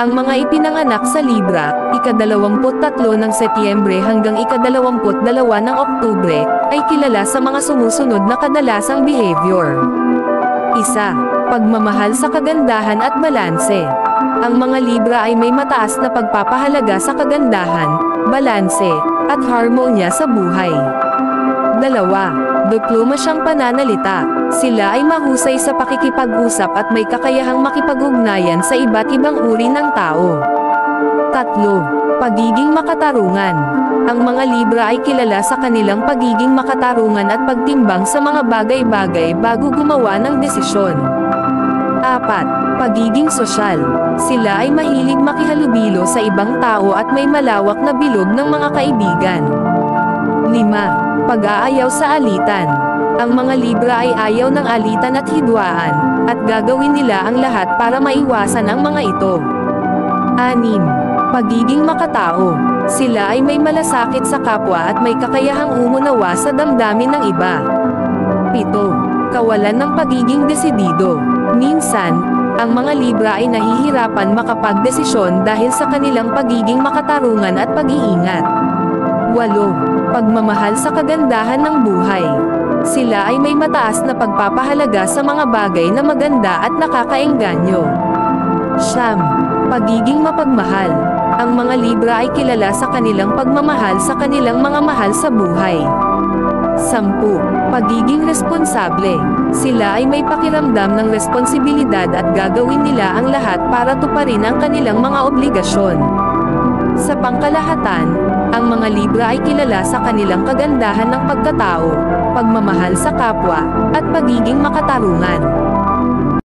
Ang mga ipinanganak sa Libra, ika-23 ng Setyembre hanggang ika-22 ng Oktubre, ay kilala sa mga sumusunod na kadalasang behavior. 1. Pagmamahal sa kagandahan at balanse. Ang mga Libra ay may mataas na pagpapahalaga sa kagandahan, balanse, at harmonya sa buhay. 2. Diplomasyang pananalita. Sila ay mahusay sa pakikipag-usap at may kakayahang makipag-ugnayan sa iba't ibang uri ng tao. 3. Pagiging makatarungan. Ang mga Libra ay kilala sa kanilang pagiging makatarungan at pagtimbang sa mga bagay-bagay bago gumawa ng desisyon. 4. Pagiging sosyal. Sila ay mahilig makihalubilo sa ibang tao at may malawak na bilog ng mga kaibigan. 5. Pag-aayaw sa alitan. Ang mga Libra ay ayaw ng alitan at hidwaan, at gagawin nila ang lahat para maiwasan ang mga ito. 6. Pagiging makatao. Sila ay may malasakit sa kapwa at may kakayahang umunawa sa damdamin ng iba. 7. Kawalan ng pagiging desidido. Minsan, ang mga Libra ay nahihirapan makapagdesisyon dahil sa kanilang pagiging makatarungan at pag-iingat. 8. Pagmamahal sa kagandahan ng buhay. Sila ay may mataas na pagpapahalaga sa mga bagay na maganda at nakakaengganyo. 9. Pagiging mapagmahal. Ang mga Libra ay kilala sa kanilang pagmamahal sa kanilang mga mahal sa buhay. 10. Pagiging responsable. Sila ay may pakiramdam ng responsibilidad at gagawin nila ang lahat para tuparin ang kanilang mga obligasyon. Sa pangkalahatan, ang mga Libra ay kilala sa kanilang kagandahan ng pagkatao, pagmamahal sa kapwa, at pagiging makatarungan.